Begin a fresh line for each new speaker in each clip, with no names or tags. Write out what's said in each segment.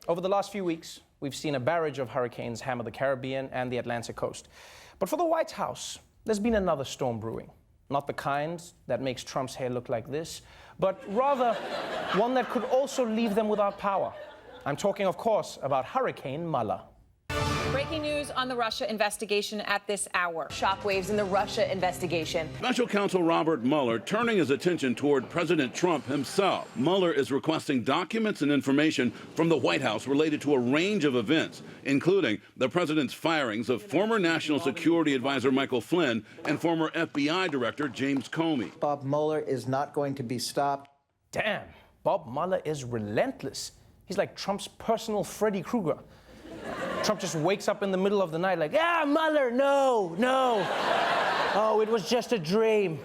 Over the last few weeks, we've seen a barrage of hurricanes hammer the Caribbean and the Atlantic coast. But for the White House, there's been another storm brewing. Not the kind that makes Trump's hair look like this, but rather one that could also leave them without power. I'm talking, of course, about Hurricane Mueller.
Breaking news on the Russia investigation at this hour.
Shockwaves in the Russia investigation.
Special counsel Robert Mueller turning his attention toward President Trump himself. Mueller is requesting documents and information from the White House related to a range of events, including the president's firings of former National Security Advisor Michael Flynn and former FBI Director James Comey.
Bob Mueller is not going to be stopped.
Damn, Bob Mueller is relentless. He's like Trump's personal Freddy Krueger. Trump just wakes up in the middle of the night like, Mueller, no. Oh, it was just a dream.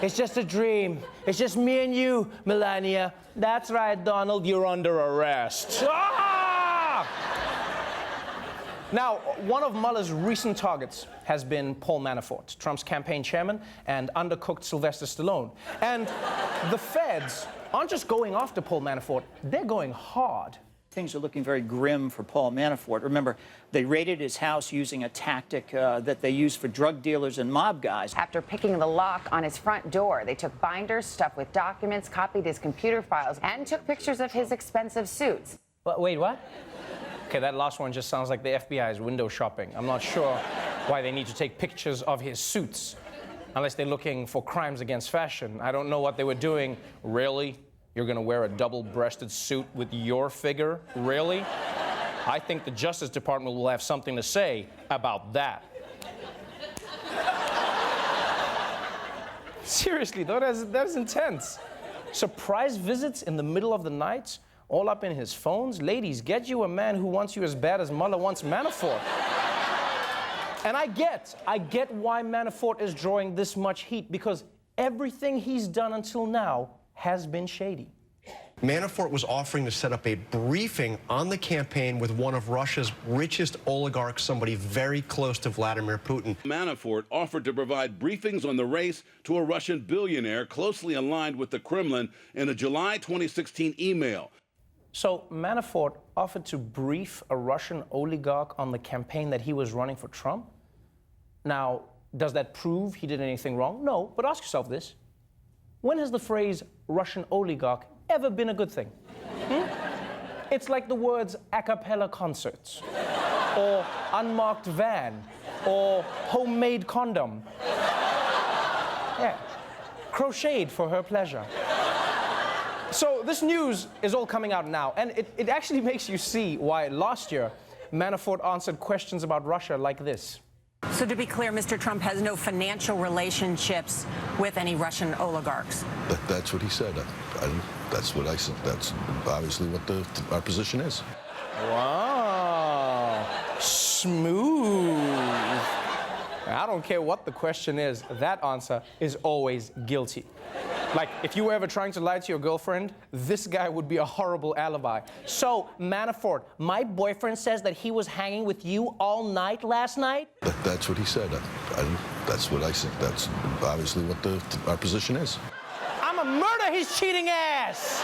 It's just a dream. It's just me and you, Melania. That's right, Donald, you're under arrest. Ah! Now, one of Mueller's recent targets has been Paul Manafort, Trump's campaign chairman, and undercooked Sylvester Stallone. And the feds aren't just going after Paul Manafort, they're going hard.
Things are looking very grim for Paul Manafort. Remember, they raided his house using a tactic that they use for drug dealers and mob guys.
After picking the lock on his front door, they took binders stuffed with documents, copied his computer files, and took pictures of his expensive suits.
Wait, what? Okay, that last one just sounds like the FBI's window shopping. I'm not sure why they need to take pictures of his suits, unless they're looking for crimes against fashion. I don't know what they were doing. Really? You're gonna wear a double-breasted suit with your figure? Really? I think the Justice Department will have something to say about that. Seriously, though, that is intense. Surprise visits in the middle of the night, all up in his phones. Ladies, get you a man who wants you as bad as Mueller wants Manafort. And I get why Manafort is drawing this much heat, because everything he's done until now has been shady.
Manafort was offering to set up a briefing on the campaign with one of Russia's richest oligarchs, somebody very close to Vladimir Putin.
Manafort offered to provide briefings on the race to a Russian billionaire closely aligned with the Kremlin in a July 2016 email.
So Manafort offered to brief a Russian oligarch on the campaign that he was running for Trump? Now, does that prove he did anything wrong? No, but ask yourself this. When has the phrase Russian oligarch ever been a good thing? It's like the words a cappella concerts, or unmarked van, or homemade condom. Yeah, crocheted for her pleasure. So this news is all coming out now, and it actually makes you see why last year Manafort answered questions about Russia like this.
So to be clear, Mr. Trump has no financial relationships with any Russian oligarchs.
That's what he said. That's what I said. That's obviously what our position is.
Wow, smooth. I don't care what the question is, that answer is always guilty. Like, if you were ever trying to lie to your girlfriend, this guy would be a horrible alibi. So, Manafort, my boyfriend says that he was hanging with you all night last night?
That's what he said. That's what I said. That's obviously what our position is.
I'ma murder his cheating ass!